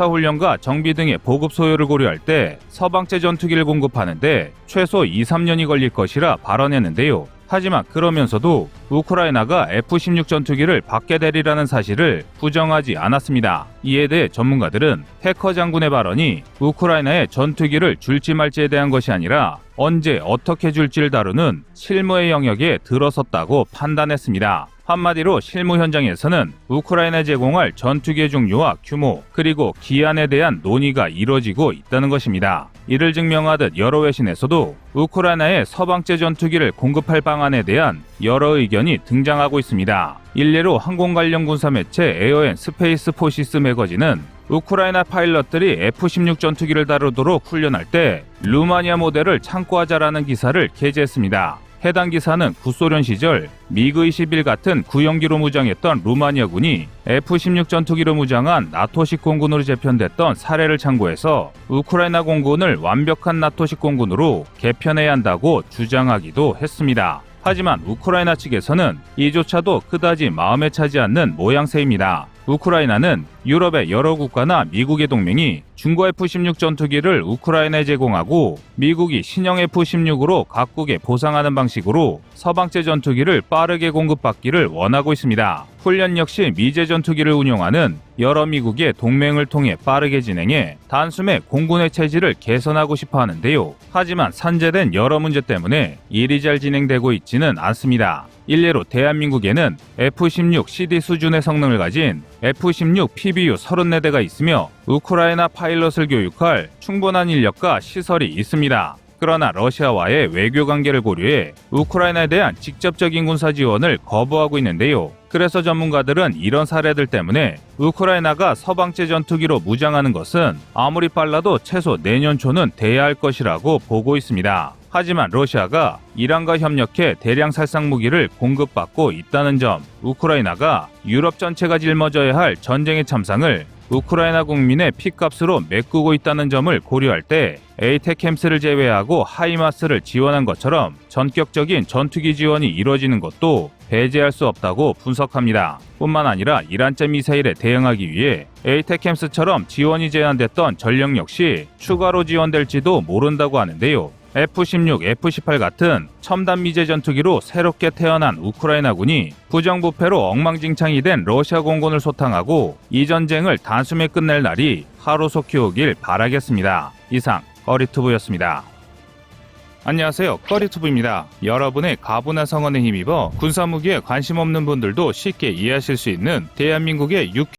훈련과 정비 등의 보급 소요를 고려할 때 서방제 전투기를 공급하는데 최소 2~3년이 걸릴 것이라 발언했는데요. 하지만 그러면서도 우크라이나가 F-16 전투기를 받게 되리라는 사실을 부정하지 않았습니다. 이에 대해 전문가들은 패커 장군의 발언이 우크라이나에 전투기를 줄지 말지에 대한 것이 아니라 언제 어떻게 줄지를 다루는 실무의 영역에 들어섰다고 판단했습니다. 한마디로 실무 현장에서는 우크라이나 제공할 전투기의 종류와 규모 그리고 기한에 대한 논의가 이뤄지고 있다는 것입니다. 이를 증명하듯 여러 외신에서도 우크라이나에 서방제 전투기를 공급할 방안에 대한 여러 의견이 등장하고 있습니다. 일례로 항공 관련 군사 매체 에어앤스페이스 포시스 매거진은 우크라이나 파일럿들이 F-16 전투기를 다루도록 훈련할 때 루마니아 모델을 참고하자라는 기사를 게재했습니다. 해당 기사는 구소련 시절 미그-21 같은 구형기로 무장했던 루마니아군이 F-16 전투기로 무장한 나토식 공군으로 재편됐던 사례를 참고해서 우크라이나 공군을 완벽한 나토식 공군으로 개편해야 한다고 주장하기도 했습니다. 하지만 우크라이나 측에서는 이조차도 그다지 마음에 차지 않는 모양새입니다. 우크라이나는 유럽의 여러 국가나 미국의 동맹이 중고 F-16 전투기를 우크라이나에 제공하고 미국이 신형 F-16으로 각국에 보상하는 방식으로 서방제 전투기를 빠르게 공급받기를 원하고 있습니다. 훈련 역시 미제 전투기를 운용하는 여러 미국의 동맹을 통해 빠르게 진행해 단숨에 공군의 체질을 개선하고 싶어 하는데요. 하지만 산재된 여러 문제 때문에 일이 잘 진행되고 있지는 않습니다. 일례로 대한민국에는 F-16 CD 수준의 성능을 가진 F-16 PBU 34대가 있으며 우크라이나 파일럿을 교육할 충분한 인력과 시설이 있습니다. 그러나 러시아와의 외교 관계를 고려해 우크라이나에 대한 직접적인 군사 지원을 거부하고 있는데요. 그래서 전문가들은 이런 사례들 때문에 우크라이나가 서방제 전투기로 무장하는 것은 아무리 빨라도 최소 내년 초는 돼야 할 것이라고 보고 있습니다. 하지만 러시아가 이란과 협력해 대량 살상 무기를 공급받고 있다는 점, 우크라이나가 유럽 전체가 짊어져야 할 전쟁의 참상을 우크라이나 국민의 피값으로 메꾸고 있다는 점을 고려할 때 에이테캠스를 제외하고 하이마스를 지원한 것처럼 전격적인 전투기 지원이 이뤄지는 것도 배제할 수 없다고 분석합니다. 뿐만 아니라 이란제 미사일에 대응하기 위해 에이테캠스처럼 지원이 제한됐던 전력 역시 추가로 지원될지도 모른다고 하는데요. F-16, F-18 같은 첨단 미제 전투기로 새롭게 태어난 우크라이나군이 부정부패로 엉망진창이 된 러시아 공군을 소탕하고 이 전쟁을 단숨에 끝낼 날이 하루속히 오길 바라겠습니다. 이상 꺼리투브였습니다. 안녕하세요, 꺼리투브입니다. 여러분의 가부나 성원에 힘입어 군사무기에 관심 없는 분들도 쉽게 이해하실 수 있는 대한민국의